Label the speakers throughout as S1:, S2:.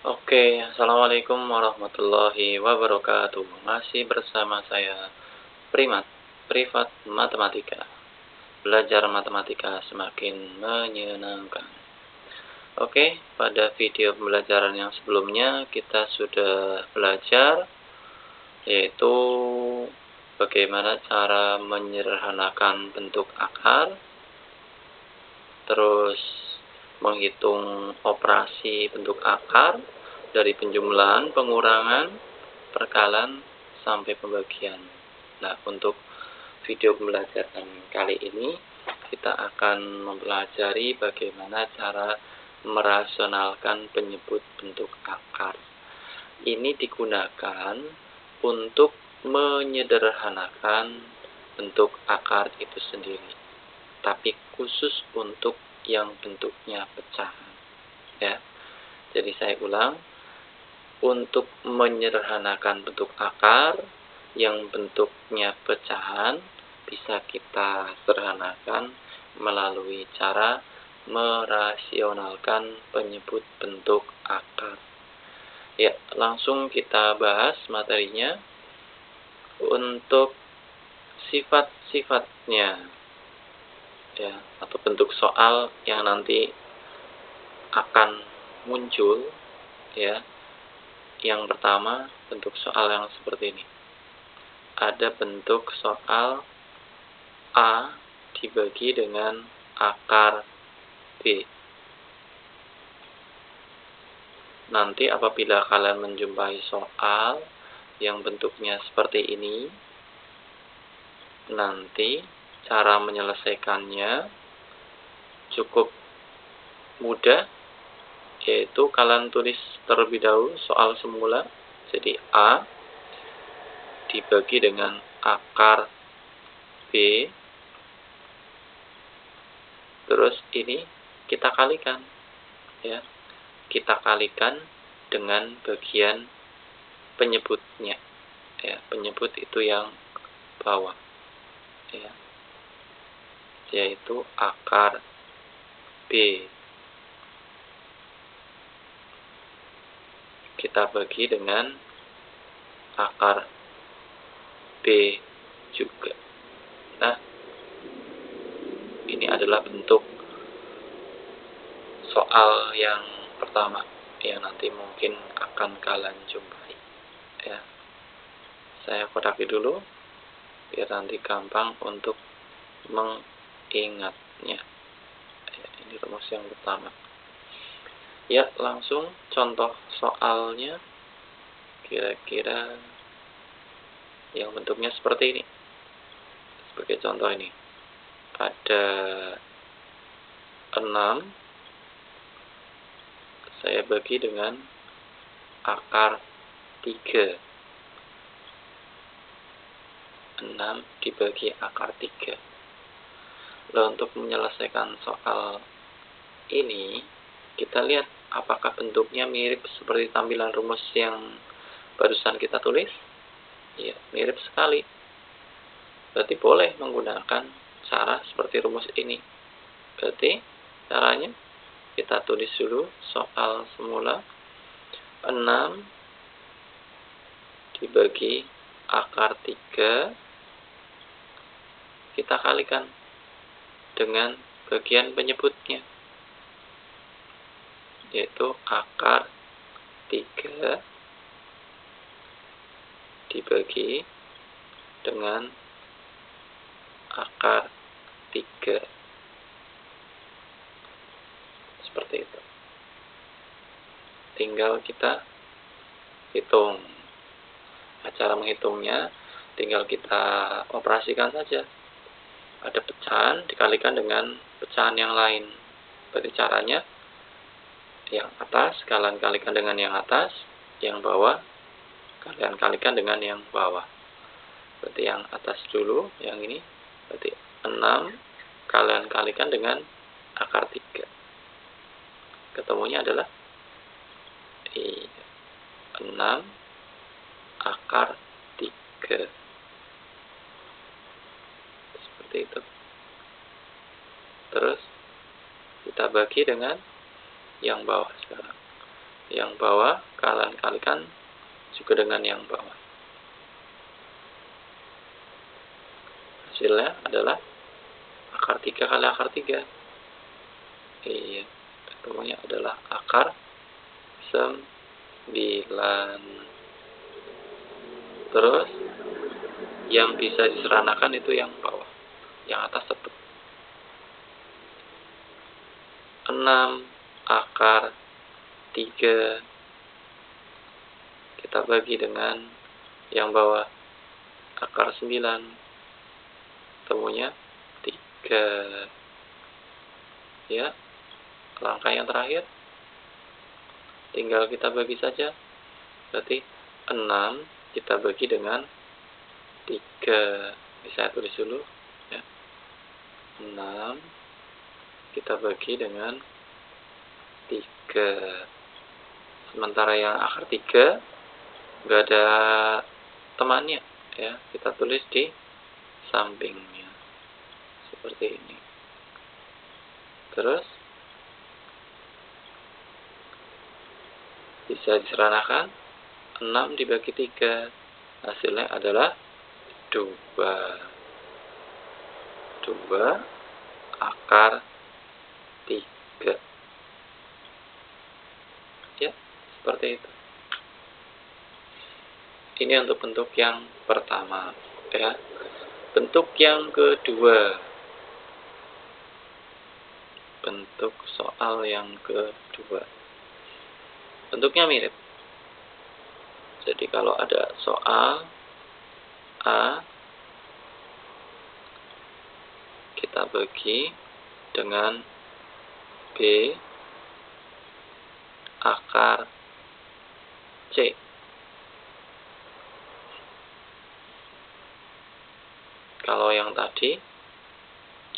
S1: Oke, Assalamualaikum warahmatullahi wabarakatuh. Masih bersama saya, Primat, Privat Matematika. Belajar matematika semakin menyenangkan. Oke, pada video pembelajaran yang sebelumnya kita sudah belajar yaitu bagaimana cara menyederhanakan bentuk akar, terus menghitung operasi bentuk akar dari penjumlahan, pengurangan, perkalian, sampai pembagian. Nah, untuk video pembelajaran kali ini kita akan mempelajari bagaimana cara merasionalkan penyebut bentuk akar. Ini digunakan untuk menyederhanakan bentuk akar itu sendiri, tapi khusus untuk yang bentuknya pecahan. Ya, jadi saya ulang, untuk menyederhanakan bentuk akar yang bentuknya pecahan bisa kita sederhanakan melalui cara merasionalkan penyebut bentuk akar. Ya, langsung kita bahas materinya. Untuk sifat-sifatnya ya, atau bentuk soal yang nanti akan muncul ya. Yang pertama, bentuk soal yang seperti ini. Ada bentuk soal A dibagi dengan akar B. Nanti apabila kalian menjumpai soal yang bentuknya seperti ini, nanti cara menyelesaikannya cukup mudah, yaitu kalian tulis terlebih dahulu soal semula. Jadi A dibagi dengan akar B, terus ini kita kalikan ya, kita kalikan dengan bagian penyebutnya ya, penyebut itu yang bawah ya, yaitu akar B. Kita bagi dengan akar B juga. Nah, ini adalah bentuk soal yang pertama yang nanti mungkin akan kalian jumpai ya. Saya kodaki dulu biar nanti gampang untuk mengingatnya ya. Ini rumus yang pertama ya. Langsung contoh soalnya kira-kira yang bentuknya seperti ini. Sebagai contoh ini, pada 6 saya bagi dengan akar 3. 6 dibagi akar 3. Lalu untuk menyelesaikan soal ini, kita lihat apakah bentuknya mirip seperti tampilan rumus yang barusan kita tulis. Ya, mirip sekali. Berarti boleh menggunakan cara seperti rumus ini. Berarti caranya kita tulis dulu soal semula. 6 dibagi akar 3 kita kalikan dengan bagian penyebutnya, yaitu akar 3 dibagi dengan akar 3. Seperti itu. Tinggal kita hitung. Nah, cara menghitungnya tinggal kita operasikan saja. Ada pecahan dikalikan dengan pecahan yang lain. Berarti caranya yang atas kalian kalikan dengan yang atas, yang bawah kalian kalikan dengan yang bawah. Berarti yang atas dulu, yang ini. Berarti 6 kalian kalikan dengan akar 3. Ketemunya adalah 6 akar 3. Seperti itu. Terus kita bagi dengan yang bawah sekarang. Yang bawah kalian kalikan juga dengan yang bawah. Hasilnya adalah akar 3 kali akar 3. Iya, ketemunya adalah akar 9. Terus yang bisa diseranakan itu yang bawah, yang atas tetap 6 akar 3 kita bagi dengan yang bawah akar 9, temunya 3. Ya, langkah yang terakhir tinggal kita bagi saja, berarti 6 kita bagi dengan 3. Ini saya tulis dulu ya. 6 kita bagi dengan 3. Sementara yang akar 3 nggak ada temannya ya, kita tulis di sampingnya seperti ini. Terus bisa diseranakan 6 dibagi 3, hasilnya adalah 2 akar 3. Ya, seperti itu. Ini untuk bentuk yang pertama ya. Bentuk yang kedua, bentuk soal yang kedua, bentuknya mirip. Jadi kalau ada soal A, kita bagi dengan B akar C. Kalau yang tadi,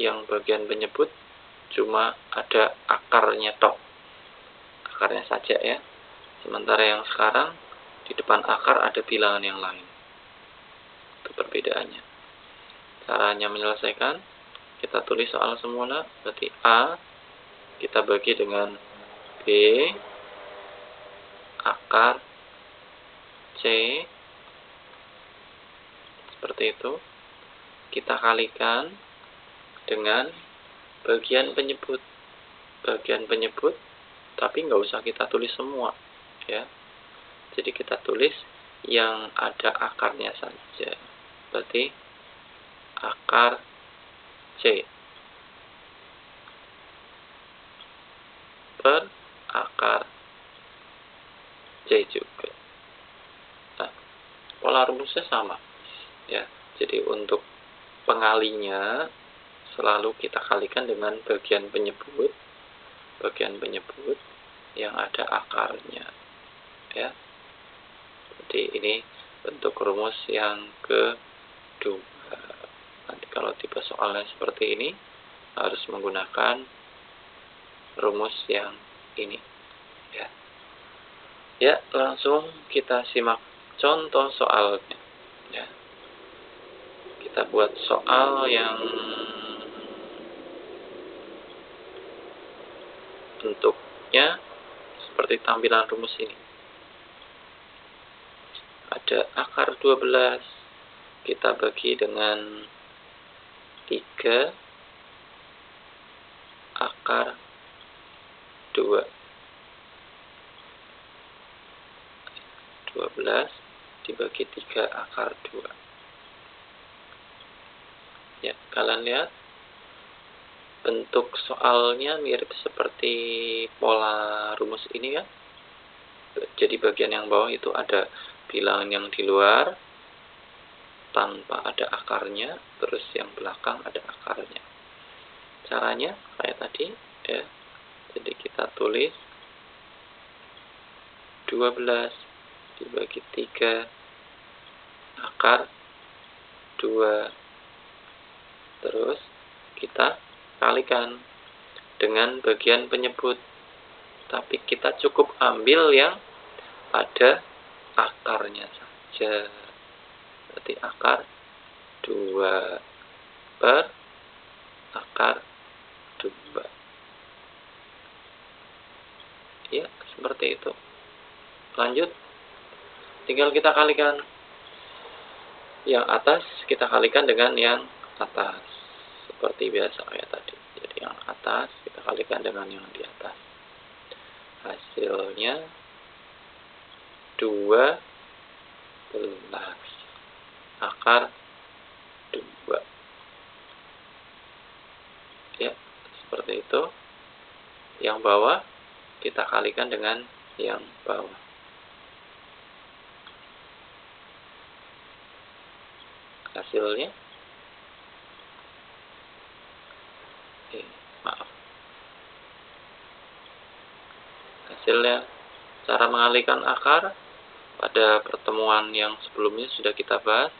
S1: yang bagian penyebut cuma ada akarnya tok, akarnya saja ya. Sementara yang sekarang di depan akar ada bilangan yang lain. Itu perbedaannya. Caranya menyelesaikan, kita tulis soal semula, berarti A kita bagi dengan B akar C, seperti itu. Kita kalikan dengan bagian penyebut, tapi nggak usah kita tulis semua ya. Jadi kita tulis yang ada akarnya saja, berarti akar C per akar C juga. Nah, pola rumusnya sama ya. Jadi untuk pengalinya selalu kita kalikan dengan bagian penyebut yang ada akarnya ya. Jadi ini bentuk rumus yang kedua. Nanti kalau tipe soalnya seperti ini harus menggunakan rumus yang ini ya. Ya, langsung kita simak contoh soalnya ya. Kita buat soal yang bentuknya seperti tampilan rumus ini. Ada akar 12, kita bagi dengan 3 akar 2. 12 dibagi 3 akar 2. Ya, kalian lihat bentuk soalnya mirip seperti pola rumus ini kan. Jadi bagian yang bawah itu ada bilangan yang di luar tanpa ada akarnya, terus yang belakang ada akarnya. Caranya kayak tadi ya. Jadi kita tulis 12 dibagi 3 akar 2. Terus kita kalikan dengan bagian penyebut, tapi kita cukup ambil yang ada akarnya saja, berarti akar 2 per akar 2 ya, seperti itu. Lanjut, tinggal kita kalikan yang atas, kita kalikan dengan yang atas. Seperti biasa kayak tadi. Jadi yang atas kita kalikan dengan yang di atas. Hasilnya 12 akar 2. Ya, seperti itu. Yang bawah kita kalikan dengan yang bawah. Hasilnya hasilnya cara mengalihkan akar pada pertemuan yang sebelumnya sudah kita bahas.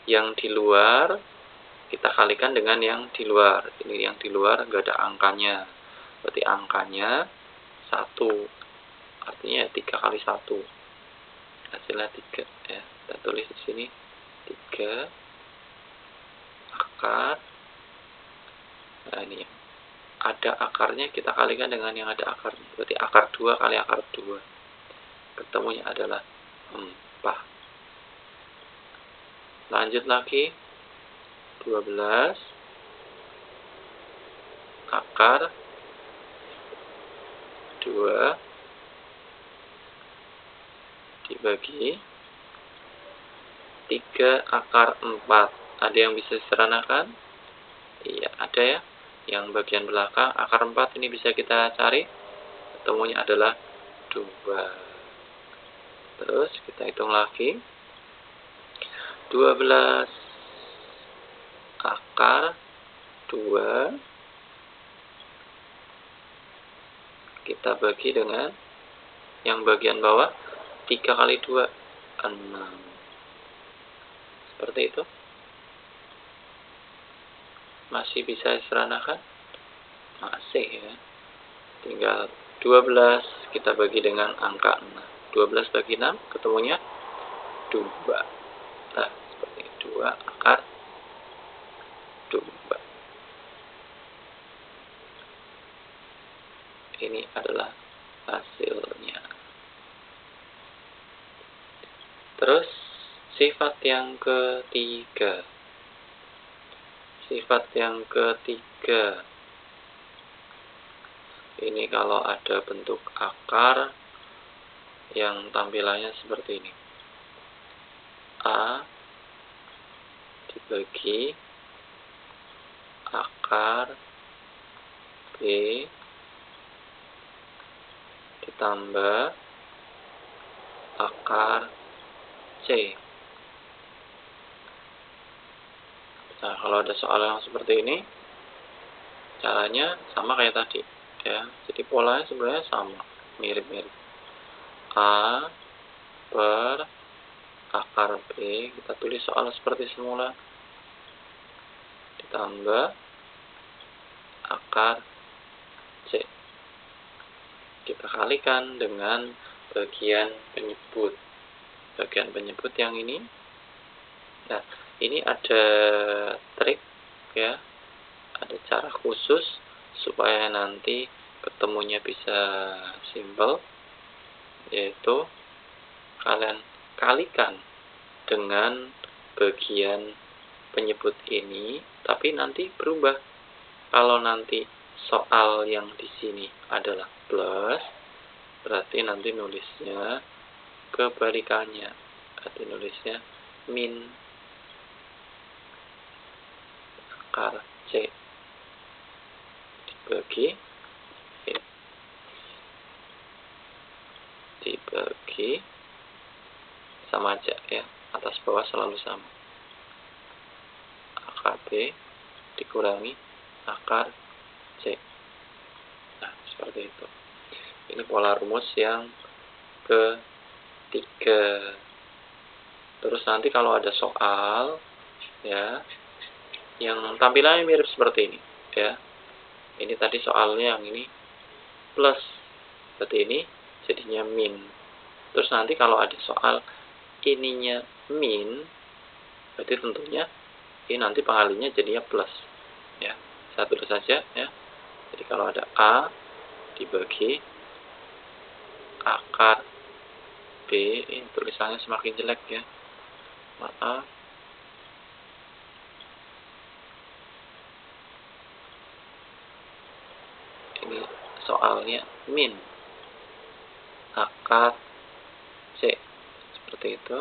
S1: Yang di luar kita kalikan dengan yang di luar. Ini yang di luar enggak ada angkanya, berarti angkanya 1, artinya 3 kali 1, hasilnya 3 ya. Kita tulis di sini 3 akar. Nah, ini ada akarnya kita kalikan dengan yang ada akarnya, berarti akar 2 kali akar 2, ketemunya adalah 4. Lanjut lagi, 12 akar 2 dibagi 3 akar 4. Ada yang bisa diseranakan? Iya, ada ya. Yang bagian belakang akar 4 ini bisa kita cari, ketemunya adalah 2. Terus kita hitung lagi, 12 akar 2 kita bagi dengan yang bagian bawah, 3 kali 2 6. Seperti itu. Masih bisa diseranakan? Masih ya. Tinggal 12 kita bagi dengan angka 6. 12 bagi 6 ketemunya 2. Nah, seperti 2 akar 2. Ini adalah hasilnya. Terus sifat yang ketiga. Sifat yang ketiga. Ini kalau ada bentuk akar yang tampilannya seperti ini. A dibagi akar B ditambah akar C. Nah, kalau ada soal yang seperti ini, caranya sama kayak tadi ya. Jadi polanya sebenarnya sama, mirip-mirip. A per akar B, kita tulis soal seperti semula, ditambah akar C. Kita kalikan dengan bagian penyebut. Bagian penyebut yang ini. Nah, ini ada trik ya, ada cara khusus supaya nanti ketemunya bisa simpel, yaitu kalian kalikan dengan bagian penyebut ini, tapi nanti berubah. Kalau nanti soal yang di sini adalah plus, berarti nanti nulisnya kebalikannya, berarti nulisnya min akar C dibagi sama aja ya, atas bawah selalu sama, akar B dikurangi akar C. Nah, seperti itu. Ini pola rumus yang ketiga. Terus nanti kalau ada soal ya yang tampilannya mirip seperti ini ya. Ini tadi soalnya yang ini plus, berarti ini jadinya min. Terus nanti kalau ada soal ininya min, berarti tentunya ini nanti pengalinya jadinya plus ya. Saya tulis saja ya. Jadi kalau ada A dibagi akar B. Tulisannya semakin jelek ya, maaf. Ini soalnya min akar C, seperti itu.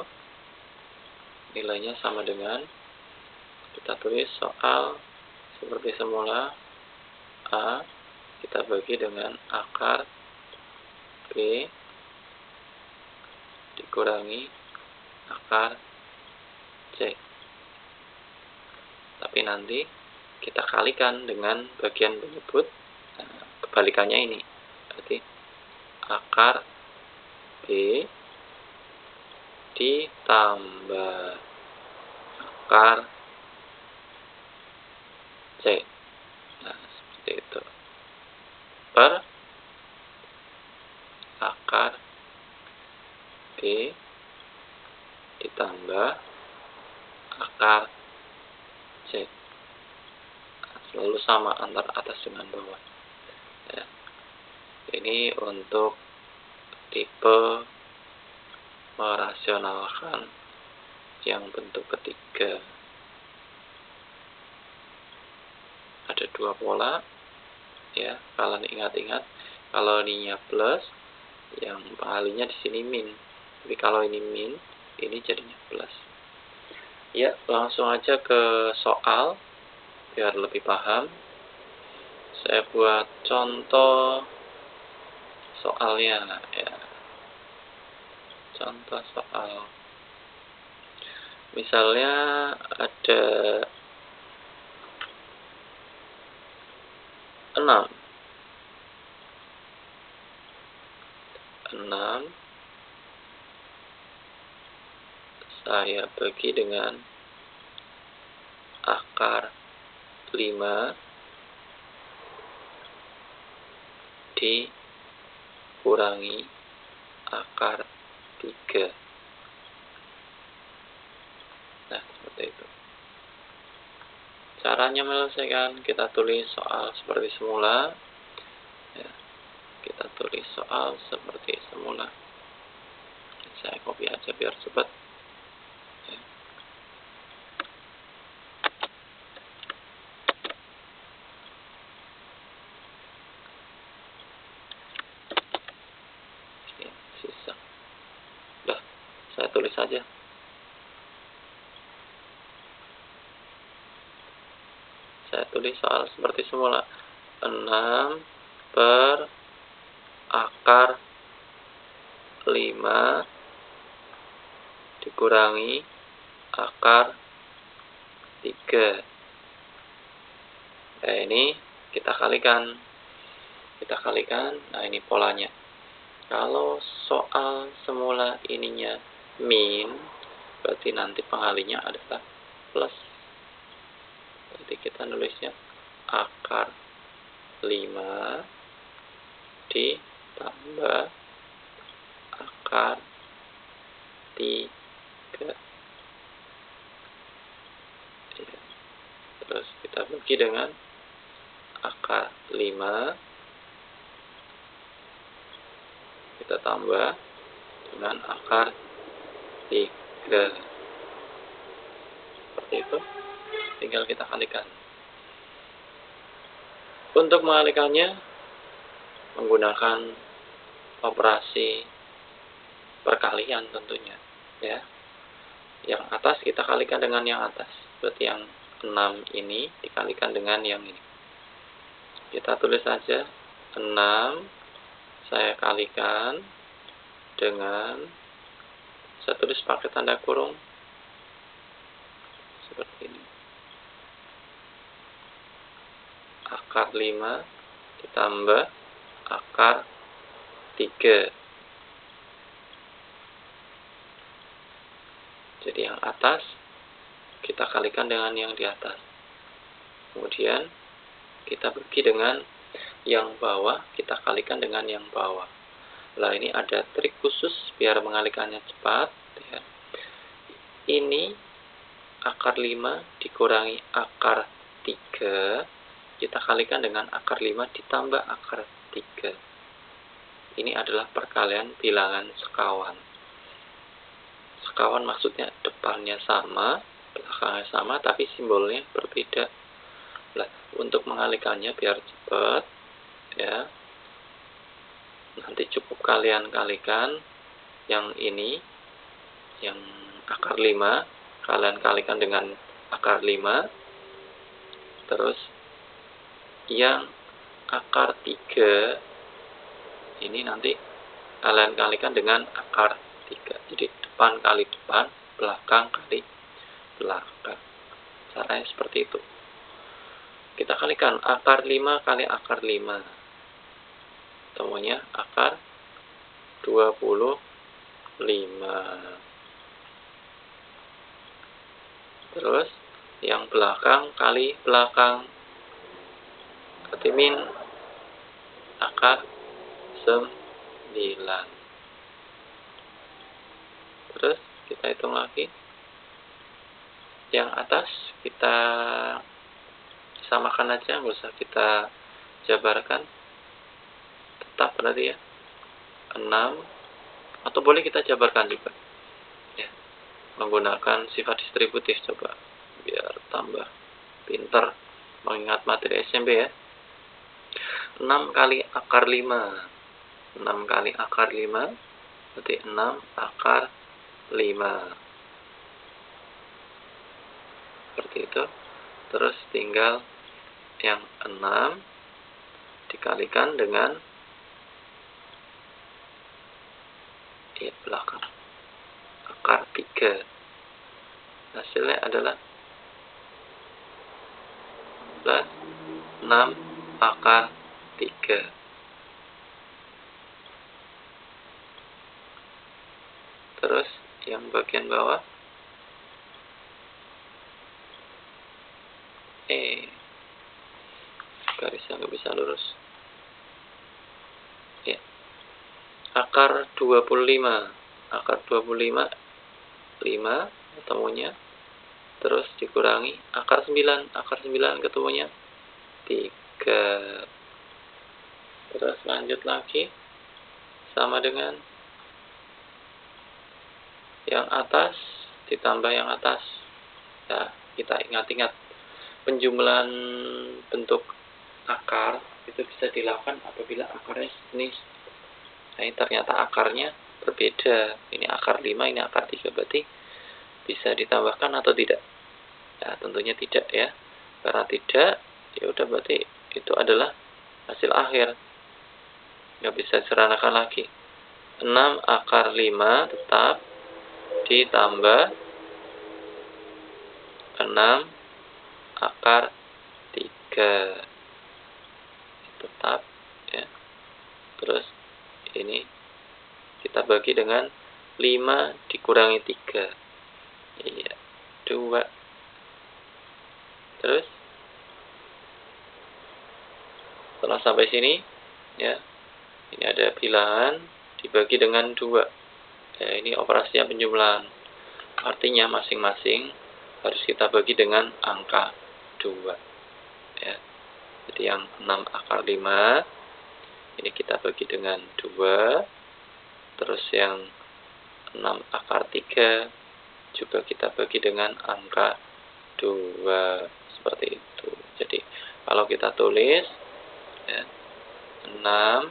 S1: Nilainya sama dengan, kita tulis soal seperti semula, A kita bagi dengan akar B dikurangi akar C. Tapi nanti kita kalikan dengan bagian penyebut, kebalikannya ini. Berarti akar B ditambah akar C. Nah, seperti itu. Per akar B ditambah akar C. Nah, selalu sama antara atas dengan bawah. Ya. Ini untuk tipe merasionalkan yang bentuk ketiga. Ada dua pola ya, kalian ingat-ingat. Kalau ininya plus, yang pengalinya di sini min. Tapi kalau ini min, ini jadinya plus. Ya, langsung aja ke soal biar lebih paham. Saya buat contoh soalnya ya. Contoh soal. Misalnya ada 6 saya bagi dengan akar 5 dikurangi akar 3. Nah, seperti itu. Caranya menyelesaikan, kita tulis soal seperti semula. Ya, kita tulis soal seperti semula. Saya copy aja biar cepat. Ya. Oke, sisa. Udah, saya tulis saja. Saya tulis soal seperti semula. 6 per akar 5 dikurangi akar 3. Nah, ini kita kalikan. Nah, ini polanya. Kalau soal semula ininya min, berarti nanti pengalinya adalah plus. Berarti kita nulisnya akar 5 ditambah akar 3. Ya. Terus kita bagi dengan akar 5, kita tambah dengan akar 3. Seperti itu. Tinggal kita kalikan. Untuk mengalikannya menggunakan operasi perkalian tentunya ya. Yang atas kita kalikan dengan yang atas. Berarti yang 6 ini dikalikan dengan yang ini. Kita tulis saja 6 saya kalikan dengan, saya tulis pakai tanda kurung seperti ini. Akar 5 ditambah akar 3. Jadi yang atas kita kalikan dengan yang di atas. Kemudian kita bagi dengan yang bawah, kita kalikan dengan yang bawah. Nah, ini ada trik khusus biar mengalikannya cepat ya. Ini akar 5 dikurangi akar 3, kita kalikan dengan akar 5 ditambah akar 3. Ini adalah perkalian bilangan sekawan. kawan maksudnya depannya sama, belakangnya sama, tapi simbolnya berbeda. Nah, untuk mengalihkannya biar cepat, ya, nanti cukup kalian kalikan yang ini, yang akar 5, kalian kalikan dengan akar 5, terus yang akar 3, ini nanti kalian kalikan dengan akar 3. Jadi depan kali depan, belakang kali belakang. Caranya seperti itu. Kita kalikan akar 5 kali akar 5. Temunya akar 25. Terus yang belakang kali belakang. Ketimin akar 9. Terus kita hitung lagi. Yang atas kita samakan aja, nggak usah kita jabarkan. Tetap berarti ya 6, atau boleh kita jabarkan juga ya, menggunakan sifat distributif. Coba biar tambah pinter mengingat materi SMP ya. 6 kali akar 5, 6 kali akar 5 berarti 6 akar 5, seperti itu. Terus tinggal yang 6 dikalikan dengan belakang akar 3. Hasilnya adalah plus 6 akar 3. Terus yang bagian bawah garisnya nggak bisa lurus ya. Akar 25, akar 25 5 ketemunya, terus dikurangi akar 9, akar 9 ketemunya 3. Terus lanjut lagi sama dengan yang atas ditambah yang atas ya. Kita ingat-ingat penjumlahan bentuk akar itu bisa dilakukan apabila akarnya sejenis. Nah, ini ternyata akarnya berbeda. Ini akar 5, ini akar 3. Berarti bisa ditambahkan atau tidak? Ya, tentunya tidak ya. Karena tidak, ya udah berarti itu adalah hasil akhir. Nggak bisa diseranakan lagi. 6 akar 5 tetap ditambah 6 akar 3. Tetap ya. Terus ini kita bagi dengan 5 dikurangi 3. Iya, 2. Terus setelah sampai sini ya, ini ada bilangan dibagi dengan 2 ya. Ini operasinya penjumlahan, artinya masing-masing harus kita bagi dengan angka 2 ya. Jadi yang 6 akar 5 ini kita bagi dengan 2. Terus yang 6 akar 3 juga kita bagi dengan angka 2. Seperti itu. Jadi kalau kita tulis ya, 6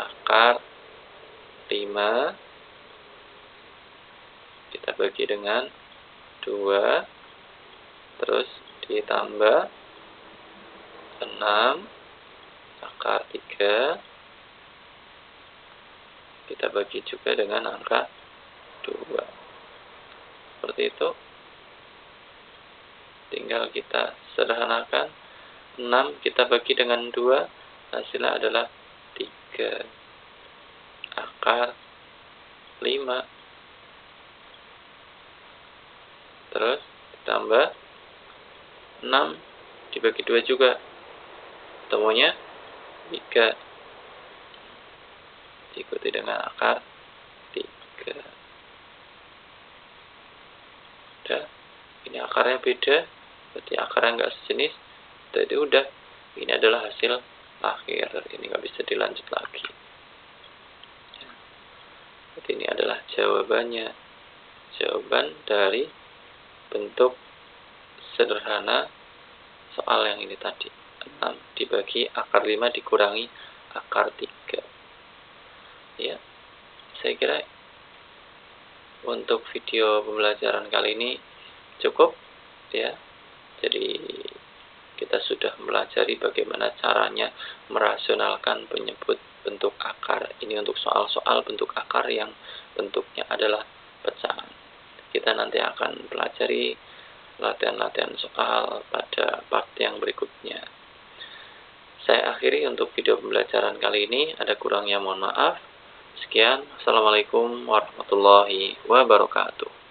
S1: akar 5 kita bagi dengan 2, terus ditambah 6 akar 3 kita bagi juga dengan angka 2. Seperti itu. Tinggal kita sederhanakan. 6 kita bagi dengan 2, hasilnya adalah 3 akar 5. Terus ditambah 6 dibagi 2 juga, temunya 3, diikuti dengan akar 3. Udah, ini akarnya beda, berarti akarnya nggak sejenis. Jadi udah, ini adalah hasil akhir, ini nggak bisa dilanjut lagi. Jadi ini adalah jawabannya. jawaban dari bentuk sederhana soal yang ini tadi. 6 dibagi akar 5 dikurangi akar 3. Ya, saya kira untuk video pembelajaran kali ini cukup ya. Jadi kita sudah mempelajari bagaimana caranya merasionalkan penyebut bentuk akar. Ini untuk soal-soal bentuk akar yang bentuknya adalah pecahan. Kita nanti akan pelajari latihan-latihan soal pada part yang berikutnya. Saya akhiri untuk video pembelajaran kali ini. Ada kurangnya mohon maaf. Sekian. Assalamualaikum warahmatullahi wabarakatuh.